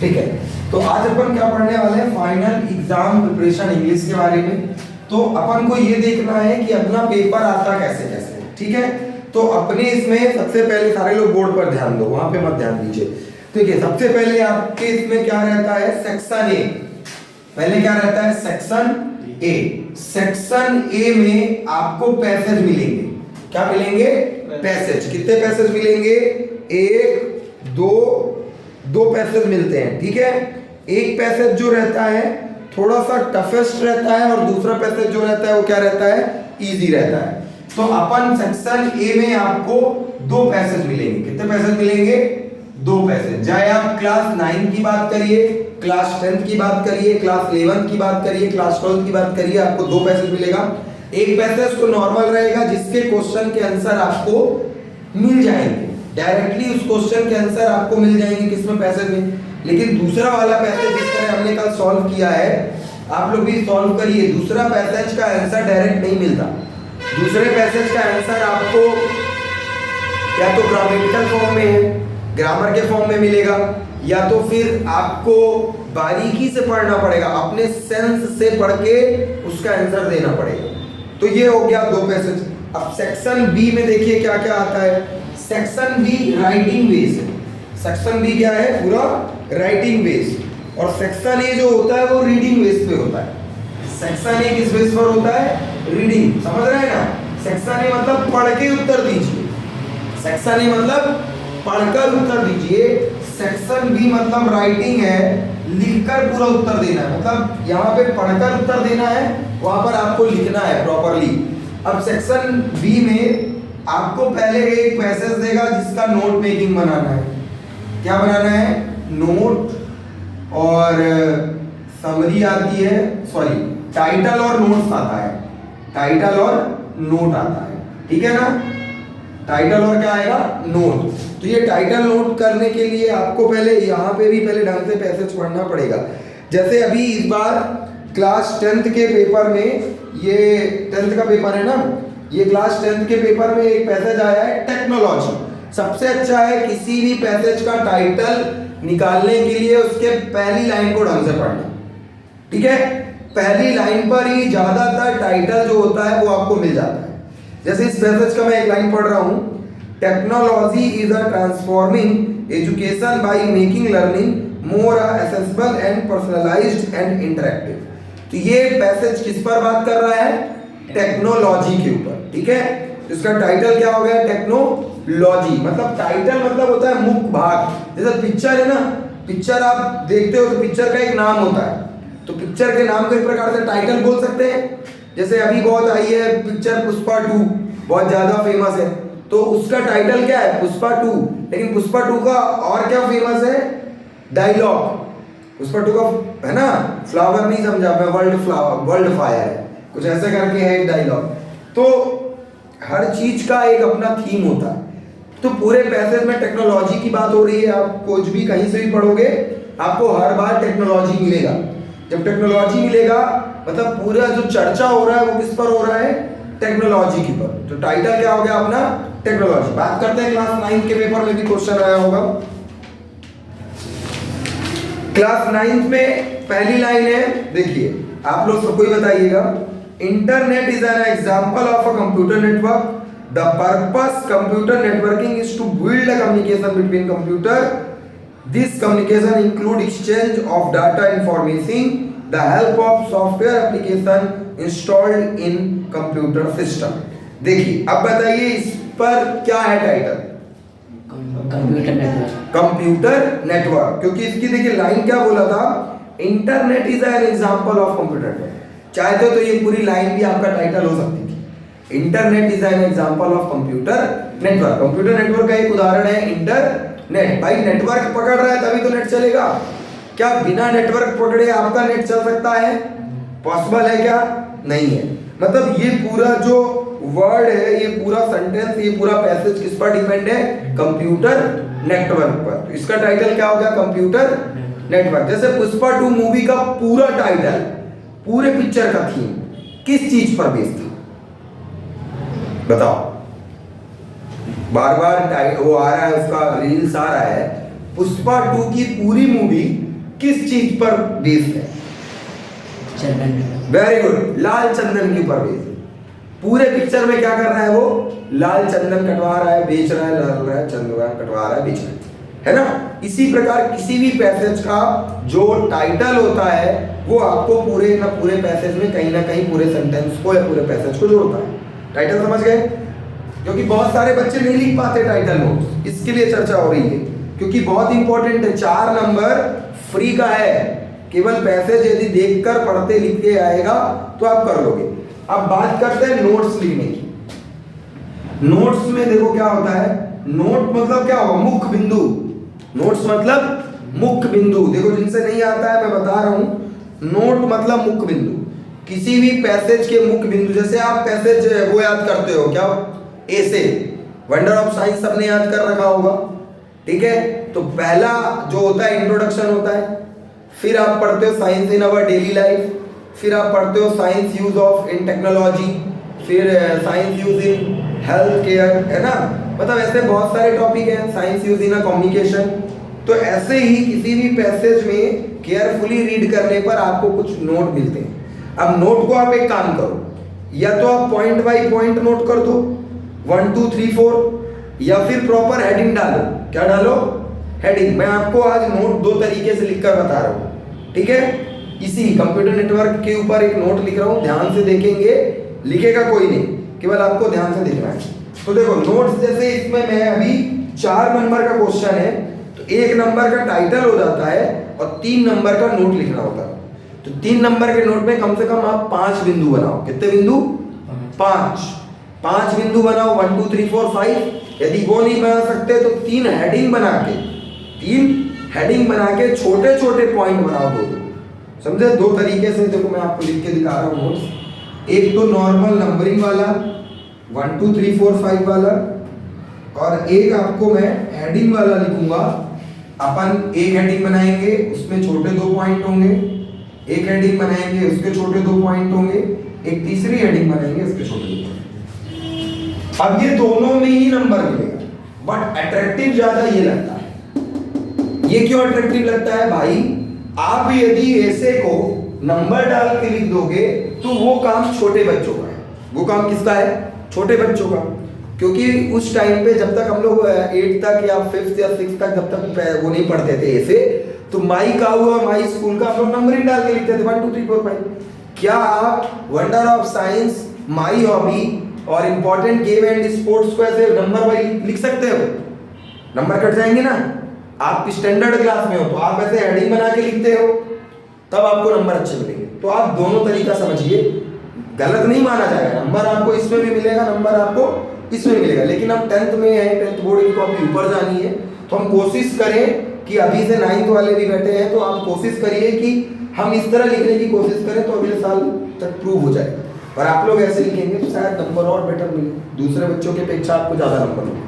ठीक है, तो आज अपन क्या पढ़ने वाले हैं, फाइनल एग्जाम प्रिपरेशन इंग्लिश के बारे में। तो अपन को ये देखना है कि अपना पेपर आता कैसे कैसे, ठीक है। तो अपने इसमें सबसे पहले सारे लोग बोर्ड पर ध्यान दो, वहां पे मत ध्यान दीजिए। ठीक है, सबसे पहले आपके इसमें क्या रहता है, सेक्शन ए। पहले क्या रहता है, सेक्शन ए। सेक्शन ए में आपको पैसेज मिलेंगे। क्या मिलेंगे, पैसेज। कितने पैसेज मिलेंगे, एक दो पैसेज मिलते हैं, ठीक है। एक पैसेज जो रहता है थोड़ा सा टफेस्ट रहता है और दूसरा पैसेज जो रहता है वो क्या रहता है, इजी रहता है। तो अपन सेक्शन ए में आपको दो पैसेज मिलेंगे। कितने पैसेज मिलेंगे, दो पैसेज। चाहे आप क्लास 9 की बात करिए, क्लास 10 की बात करिए, क्लास 11 की बात करिए, क्लास 12 की बात करिए, आपको दो पैसेज मिलेगा। एक पैसेज तो नॉर्मल रहेगा जिसके क्वेश्चन के आंसर आपको मिल जाएंगे, डायरेक्टली उस क्वेश्चन के आंसर आपको मिल जाएंगे किसमें, पैसेज में। लेकिन दूसरा वाला पैसेज जिस तरह हमने कल सॉल्व किया है, आप लोग भी सॉल्व करिए, दूसरा पैसेज का आंसर डायरेक्ट नहीं मिलता। दूसरे पैसेज का आंसर आपको या तो ग्रामेटिकल फॉर्म में है, ग्रामर के फॉर्म में मिलेगा, या तो फिर आपको बारीकी से पढ़ना पड़ेगा, अपने सेंस से पढ़ के उसका आंसर देना पड़ेगा। तो ये हो गया दो पैसेज। अब सेक्शन बी में देखिए क्या क्या आता है। सेक्शन बी राइटिंग बेस है। सेक्शन बी क्या है, पूरा राइटिंग बेस। और सेक्शन ए जो होता है वो रीडिंग बेस पे होता है। सेक्शन ए किस बेस पर होता है, रीडिंग। समझ रहे हैं ना, सेक्शन ए मतलब पढ़ के उत्तर दीजिए, सेक्शन ए मतलब पढ़कर उत्तर दीजिए। सेक्शन बी मतलब राइटिंग है, लिखकर पूरा उत्तर देना है। मतलब यहाँ पे पढ़कर उत्तर देना है, वहां पर आपको लिखना है प्रॉपरली। अब सेक्शन बी में आपको पहले एक पैसेज देगा जिसका नोट मेकिंग बनाना है। क्या बनाना है, नोट और समरी आती है, सॉरी टाइटल और नोट्स आता है, टाइटल और नोट आता है, ठीक है ना। टाइटल और क्या आएगा, नोट। तो ये टाइटल नोट करने के लिए आपको पहले यहाँ पे भी पहले ढंग से पैसेज पढ़ना पड़ेगा। जैसे अभी इस बार क्लास 10th के पेपर में, ये 10th का पेपर है ना, ये क्लास 10th के पेपर में एक पैसेज आया है टेक्नोलॉजी। सबसे अच्छा है किसी भी पैसेज का टाइटल निकालने के लिए उसके पहली लाइन को ढंग से पढ़ना, ठीक है। पहली लाइन पर ही ज्यादातर टाइटल जो होता है वो आपको मिल जाता है। जैसे इस पैसेज का मैं एक लाइन पढ़ रहा हूं, technology is a transforming education by making learning more accessible and personalised and interactive. तो ये पैसेज किस पर बात कर रहा है, टेक्नोलॉजी के ऊपर, ठीक है। इसका टाइटल क्या हो गया, टेक्नोलॉजी। मतलब टाइटल मतलब होता है मुख्य भाग। जैसे पिक्चर है ना, पिक्चर आप देखते हो तो पिक्चर का एक नाम होता है, तो पिक्चर के नाम को एक प्रकार से टाइटल बोल सकते हैं। जैसे अभी बहुत आई है पिक्चर पुष्पा 2, बहुत ज्यादा फेमस है, तो उसका टाइटल क्या है, पुष्पा 2। लेकिन पुष्पा 2 का और क्या फेमस है, डायलॉग। पुष्पा 2 का है ना, फ्लावर नहीं समझा मैं, वर्ल्ड फायर है, कुछ ऐसे करके है एक डायलॉग। तो हर चीज का एक अपना थीम होता है। तो पूरे पैसेज में टेक्नोलॉजी की बात हो रही है। आप कुछ भी कहीं से भी पढ़ोगे आपको हर बार टेक्नोलॉजी मिलेगा। जब टेक्नोलॉजी मिलेगा मतलब पूरा जो चर्चा हो रहा है वो किस पर हो रहा है, टेक्नोलॉजी के पर। तो टाइटल क्या हो गया अपना, टेक्नोलॉजी। बात करते हैं क्लास 9 के पेपर में भी क्वेश्चन आया होगा। क्लास 9 में पहली लाइन है, देखिए आप लोग सबको ही बताइएगा, internet is an example of a computer network. The purpose computer networking is to build a communication between computer. This communication include exchange of data information the help of software application installed in computer system। देखिए अब बताइए इस पर क्या है title, computer network. Computer network, क्योंकि इसकी देखिए लाइन क्या बोला था, internet is an example of computer network. चाहते तो ये पूरी लाइन भी आपका टाइटल हो सकती थी, internet is an example of computer network. Computer network का एक उदाहरण है इंटरनेट। भाई नेटवर्क पकड़ रहा है तभी तो नेट चलेगा। क्या बिना नेटवर्क पकड़े आपका नेट चल सकता है, पॉसिबल है क्या, नहीं है। मतलब ये पूरा जो वर्ड है, ये पूरा सेंटेंस, ये पूरा पैसेज किस पर डिपेंड है, कंप्यूटर नेटवर्क पर। तो इसका टाइटल क्या हो गया, कंप्यूटर नेटवर्क। जैसे पुष्पा 2 मूवी का पूरा टाइटल, पूरे पिक्चर का थीम किस चीज पर बेस्ड था, बताओ। बार बार वो आ रहा है, उसका रील्स आ रहा है, पुष्पा 2 की पूरी मूवी किस चीज पर बेस्ड है? चंदन। वेरी गुड, लाल चंदन के ऊपर बेस्ड है। पूरे पिक्चर में क्या कर रहा है वो? लाल चंदन कटवा रहा है, बेच रहा है, लाल रहा है, चंदन कटवा रहा है, बेच रहा है ना? इसी प्रकार किसी भी पैसेज का जो टाइटल होता है वो आपको पूरे ना पूरे पैसेज में कहीं ना कहीं पूरे सेंटेंस को या पूरे पैसेज को जोड़ता है। टाइटल समझ गए? क्योंकि बहुत सारे बच्चे नहीं लिख पाते टाइटल नोट्स, इसके लिए चर्चा हो रही है, क्योंकि बहुत इंपॉर्टेंट है। 4 नंबर फ्री का है, केवल पैसेज यदि देखकर पढ़ते लिख के आएगा तो आप कर लोगे। अब बात करते हैं नोट्स लिखने की। नोट्स में देखो क्या होता है, नोट मतलब क्या होगा? मुख्य बिंदु। नोट्स मतलब मुख्य बिंदु। देखो जिनसे नहीं आता है मैं बता रहा हूं, नोट मतलब मुख्य बिंदु। किसी भी पैसेज के मुख्य बिंदु, जैसे आप पैसेज वो याद करते हो क्या? ऐसे वंडर ऑफ साइंस सबने याद कर रखा होगा, ठीक है? तो पहला जो होता है इंट्रोडक्शन होता है, फिर आप पढ़ते हो science in our daily life, फिर आप पढ़ते हो science use of in technology, फिर science use in health care, है ना? मतलब ऐसे बहुत सारे टॉपिक हैं, science use in uh communication. तो ऐसे ही किसी भी पैसेज में केयरफुली रीड करने पर आपको कुछ नोट मिलते हैं। अब नोट को आप एक काम करो, या तो आप पॉइंट बाय पॉइंट नोट कर दो 1 2 3 4, या फिर प्रॉपर हेडिंग डालो। क्या डालो? हेडिंग। मैं आपको आज नोट 2 तरीके से लिखकर बता रहा हूँ, ठीक है? इसी कंप्यूटर नेटवर्क के ऊपर एक नोट लिख रहा हूँ, ध्यान से देखेंगे, लिखेगा कोई नहीं, केवल आपको ध्यान से देखना है। तो देखो नोट्स, जैसे इसमें मैं अभी 4 नंबर का क्वेश्चन है, तो 1 नंबर का टाइटल हो जाता है और 3 नंबर का नोट लिखना होता है। तो 3 नंबर के नोट में कम से कम आप 5 बिंदु बनाओ। कितने बिंदु? 5 बिंदु बनाओ, 1 2 3 4 5। यदि वो नहीं बना सकते तो 3 हेडिंग बना के छोटे छोटे पॉइंट बनाओ, 2 समझे? 2 तरीके से देखो मैं आपको लिख के दिखा रहा हूँ नोट्स। एक तो नॉर्मल नंबरिंग वाला 1 2 3 4 5 वाला, और एक आपको मैं हेडिंग वाला लिखूंगा। अपन एक हेडिंग बनाएंगे, उसमें छोटे 2 पॉइंट होंगे, एक हेडिंग बनाएंगे, उसके छोटे 2 पॉइंट होंगे, एक तीसरी हेडिंग बनाएंगे, उसके छोटे 2 पॉइंट। अब ये दोनों में ही नंबर मिलेगा, बट अट्रैक्टिव ज्यादा ये लगता है। ये क्यों अट्रैक्टिव लगता है भाई? आप यदि ऐसे को नंबर डाल के लिख दोगे तो वो काम छोटे बच्चों का है। वो काम किसका है? छोटे बच्चों का। क्योंकि उस टाइम पे जब तक हम लोग 8 तक या 5th या 6th तक जब तक वो नहीं पढ़ते थे ऐसे, तो माई काऊ और माई स्कूल का हम लोग नंबरिंग डाल के लिखते थे 1 2 3 4 5। क्या आप wonder of science, my hobby और इंपॉर्टेंट गेम एंड स्पोर्ट्स को ऐसे नंबर वाइज लिख सकते हो? नंबर कट जाएंगे ना। आप स्टैंडर्ड क्लास में हो तो आप ऐसे हेडिंग बना के लिखते हो, तब आपको नंबर अच्छे मिलेंगे। तो आप दोनों तरीका समझिए, गलत नहीं माना जाएगा। नंबर आपको इसमें भी मिलेगा, नंबर आपको इसमें मिलेगा। लेकिन हम 10th में है, 10th बोर्ड की कॉपी ऊपर जानी है, तो हम कोशिश करें कि अभी से 9th वाले भी बैठे हैं, तो आप कोशिश करिए कि हम इस तरह लिखने की कोशिश करें, तो अगले साल तक प्रूव हो जाएगा। पर आप लोग ऐसे लिखेंगे तो शायद नंबर और बेटर मिले, दूसरे बच्चों के अपेक्षा आपको ज़्यादा नंबर मिले।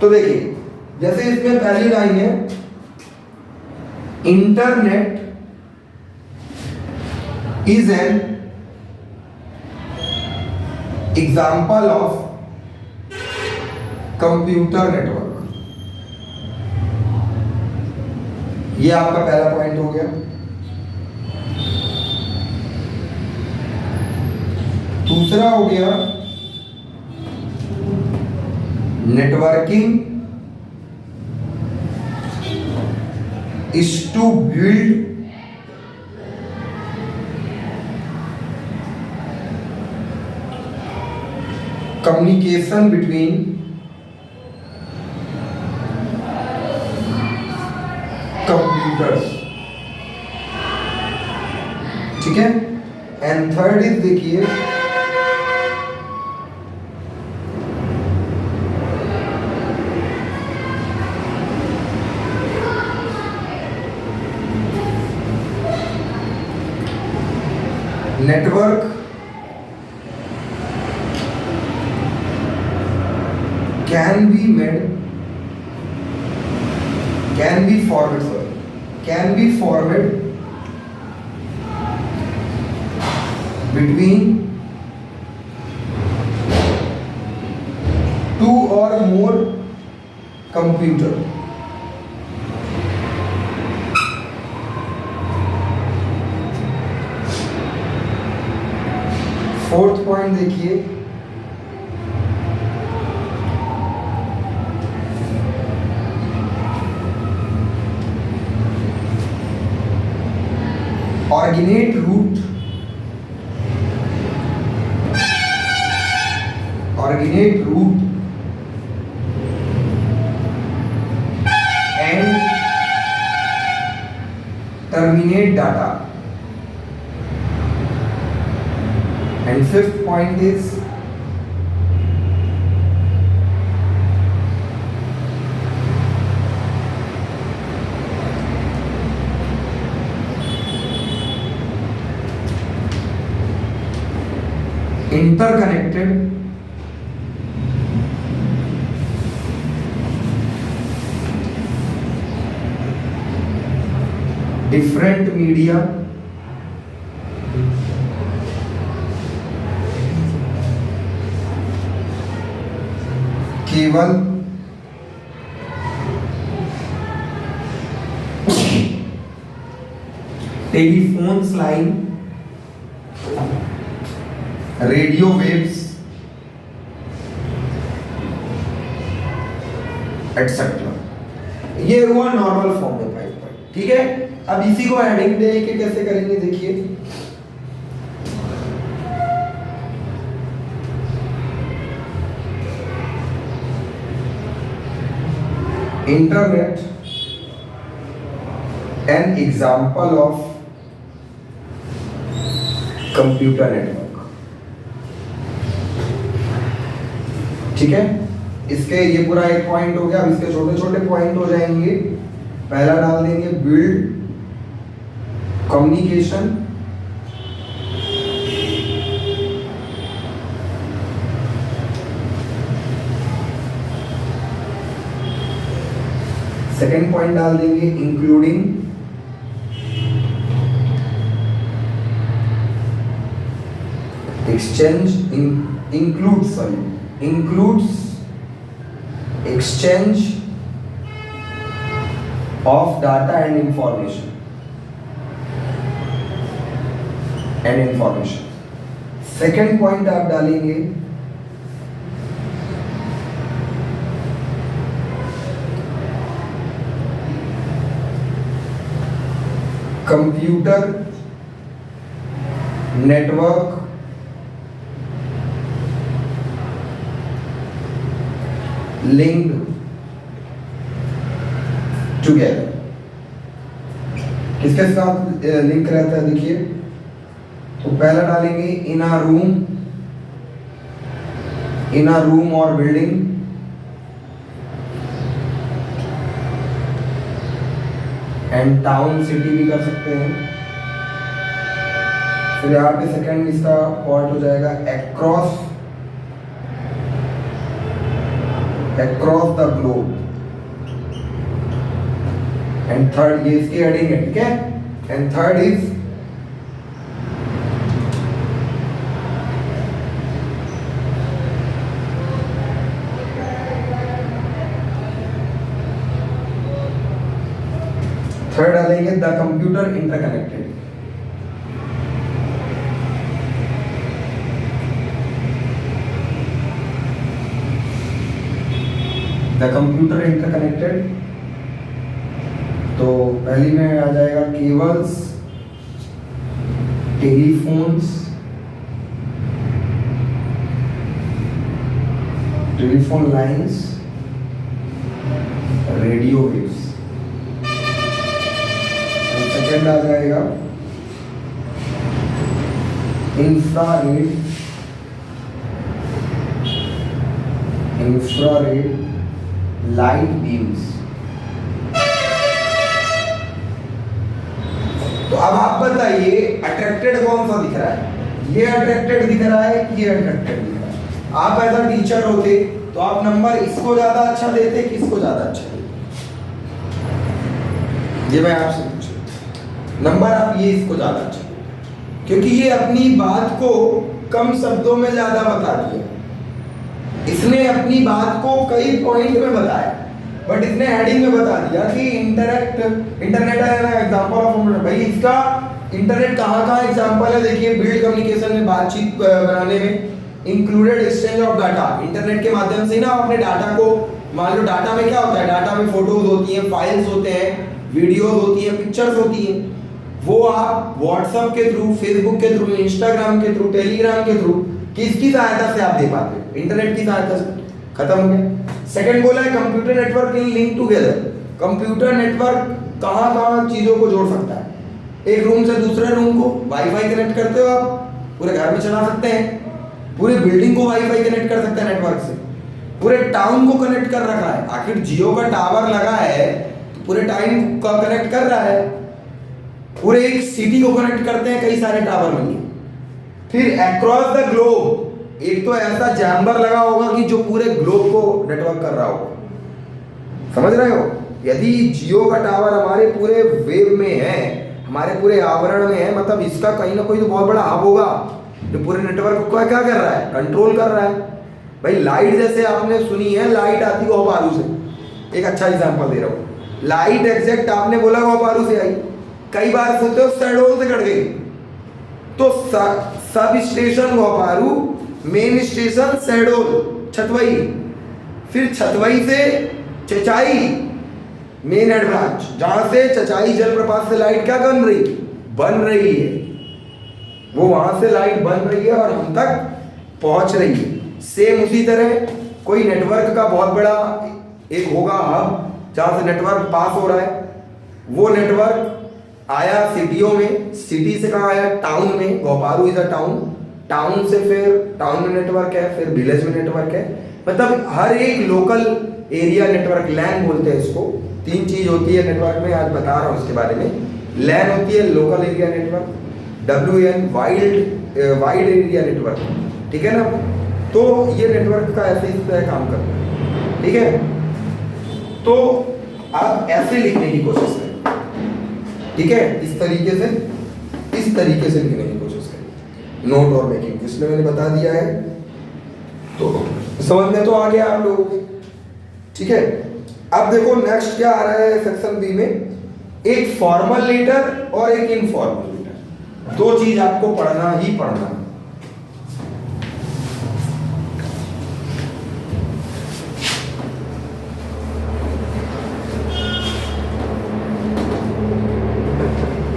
तो देखिए, जैसे इसमें पहली लाइन है, internet is an example of computer network. ये आपका पहला पॉइंट हो गया। दूसरा हो गया, networking is to build communication between computers, ठीक है? एंड थर्ड इज, देखिए, network can be formed between 2 or more computer। Fourth point देखिए, originate route, originate route and terminate data. And fifth point is interconnected different media केवल telephones line, radio waves etcetera. ये हुआ normal form में 5 point, ठीक है। अब इसी को हेडिंग दे के कैसे करेंगे देखिए, internet an example of computer network, ठीक है। इसके ये पूरा एक पॉइंट हो गया। अब इसके छोटे छोटे पॉइंट हो जाएंगे। पहला डाल देंगे बिल्ड कम्युनिकेशन, सेकेंड पॉइंट डाल देंगे including exchange, includes exchange of data and information second point आप डालेंगे कंप्यूटर नेटवर्क लिंक्ड टुगेदर। किसके साथ लिंक रहता है देखिए, तो पहला डालेंगे इन अ रूम और बिल्डिंग, एंड टाउन सिटी भी कर सकते हैं। फिर यहाँ पे सेकंड इसका पॉइंट हो जाएगा across the globe, and third ये इसकी हेडिंग है, ठीक है। एंड थर्ड इज थर्ड डालेंगे the computer interconnected. The computer interconnected, तो पहली में आ जाएगा cables, telephones, telephone lines, radio waves. Second आ जाएगा इंफ्रारेड लाइट बीम्स। तो अब आप बताइए अट्रैक्टेड कौन सा दिख रहा है, ये अट्रैक्टेड दिख रहा है कि ये अट्रैक्टेड दिख रहा है। आप एज अ टीचर होते तो आप नंबर इसको ज्यादा अच्छा देते कि इसको ज्यादा अच्छा देते? ये मैं आपसे पूछूं, नंबर आप ये इसको ज्यादा अच्छा देते क्योंकि ये अपनी बात को कम शब्दों में ज्यादा बता दिया। इसने अपनी बात को कई पॉइंट में बताया, बट इसने हेडिंग में बता दिया कि इंटरनेट है ना एग्जांपल ऑफ, भाई इसका इंटरनेट कहाँ एग्जाम्पल है, देखिए बिल्ड कम्युनिकेशन में, बातचीत बनाने में, included exchange of data, internet के माध्यम से ना आप अपने डाटा को, मान लो डाटा में क्या होता है, डाटा में फोटोज होती हैं, फाइल्स होते हैं, वीडियोस होती हैं, पिक्चर्स होती हैं, वो आप व्हाट्सएप के थ्रू, फेसबुक के थ्रू, इंस्टाग्राम के थ्रू, टेलीग्राम के थ्रू किसकी सहायता से आप दे पाते हो, इंटरनेट की सहायता से। खत्म हो गया। सेकंड बोला है कंप्यूटर नेटवर्क इन लिंक टुगेदर, कंप्यूटर नेटवर्क कहाँ चीजों को जोड़ सकता है, एक रूम से दूसरे रूम को वाईफाई कनेक्ट करते हो आप, पूरे घर में चला सकते हैं, पूरे बिल्डिंग को वाईफाई कनेक्ट कर सकते हैं नेटवर्क से, पूरे टाउन को कनेक्ट कर रखा है, आखिर जियो का टावर लगा है तो पूरे टाउन को कनेक्ट कर रहा है, पूरे एक सिटी को कनेक्ट करते हैं कई सारे टावर मिलके। फिर अक्रॉस द ग्लोब, एक तो ऐसा जैम्बर लगा होगा कि जो पूरे ग्लोब को नेटवर्क कर रहा होगा, समझ रहे हो, यदि जियो का टावर हमारे पूरे वेव में है, हमारे पूरे आवरण में है, मतलब इसका कहीं ना कोई तो बहुत बड़ा हब होगा जो पूरे नेटवर्क को क्या कर रहा है, कंट्रोल कर रहा है। भाई लाइट जैसे आपने सुनी है, लाइट आती है गोपालू से, एक अच्छा एग्जांपल दे रहा हूँ, लाइट एग्जैक्ट आपने बोला गोपालू से आई, कई बार सोचते हो शहडोल से कट गई, तो सब station Gopalu, main station Shahdol Chhatwai, फिर छतवई से चचाई मेन हेड ब्रांच, जहां से चचाई जलप्रपात से लाइट क्या बन रही है, वो वहां से लाइट बन रही है और हम तक पहुंच रही है। सेम उसी तरह कोई नेटवर्क का बहुत बड़ा एक होगा हब जहां से नेटवर्क पास हो रहा है, वो नेटवर्क आया सिटियों में, सिटी से कहाँ आया, टाउन में, गोपालू इज अ टाउन, टाउन से फिर टाउन में नेटवर्क है, फिर विलेज में नेटवर्क है, मतलब हर एक लोकल एरिया नेटवर्क, लैन बोलते हैं इसको, तीन चीज होती है नेटवर्क में, आज बता रहा हूँ उसके बारे में। लैन होती है local area network, WAN wide area network, ठीक है ना। तो ये नेटवर्क का ऐसे इस तरह काम करता है, ठीक है। तो आप ऐसे लिखने की कोशिश करें, ठीक है, इस तरीके से लिखने की कोशिश करें, नोट और मेकिंग, इसलिए मैंने बता दिया है, तो समझ में तो आ गया आप लोगों को, ठीक है। अब देखो नेक्स्ट क्या आ रहा है सेक्शन बी में, एक फॉर्मल लेटर और एक इनफॉर्मल लेटर, दो चीज आपको पढ़ना ही पढ़ना है।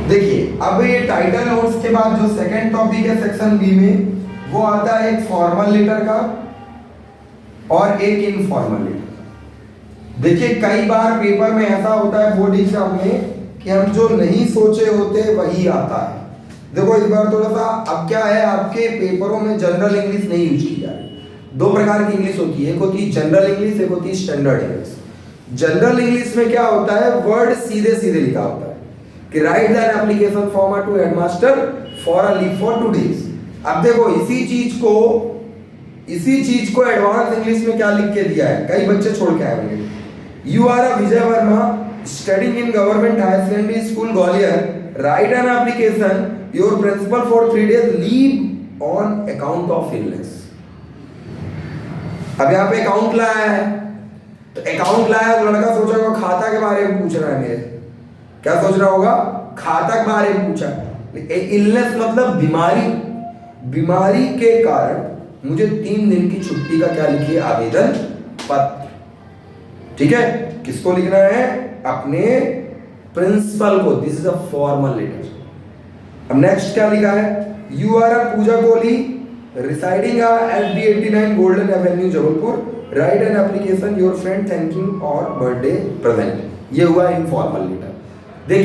देखिए अब ये टाइटल नोट्स के बाद जो सेकंड टॉपिक है सेक्शन बी में, वो आता है एक फॉर्मल लेटर का और एक इनफॉर्मल लेटर। देखिए कई बार पेपर में ऐसा होता है बोर्ड एग्जाम में कि हम जो नहीं सोचे होते वही आता है। देखो इस बार थोड़ा सा, अब क्या है, आपके पेपरों में जनरल इंग्लिश नहीं यूज की जा रही, दो प्रकार की इंग्लिश होती है, एक होती है जनरल इंग्लिश, एक होती है स्टैंडर्ड इंग्लिश। जनरल इंग्लिश में क्या होता है, वर्ड सीधे सीधे लिखा होता है कि write that application form to headmaster for a leave for 2 days। अब देखो इसी चीज को एडवांस इंग्लिश में क्या लिख के दिया है, कई बच्चे छोड़ के आए होंगे, you are a Vijay Verma studying in government higher secondary school Gwalior, write an application your principal for 3 days leave on account of illness. अब यहाँ पे अकाउंट लाया है, तो अकाउंट लाया तो लड़का सोचा होगा खाता के बारे में पूछ रहा है मेरे, क्या सोच रहा होगा, खाता के बारे में पूछा। इलनेस मतलब बीमारी के कारण मुझे 3 दिन की छुट्टी का क्या लिखिए, आवेदन पत्र, ठीक है। किसको लिखना है, अपने प्रिंसिपल को, this is a formal letter. अब नेक्स्ट क्या लिखा है, you are a Pooja Kohli residing at D89 golden avenue Jabalpur, write an application your friend thanking और बर्थडे प्रेजेंट। ये हुआ इनफॉर्मल लेटर।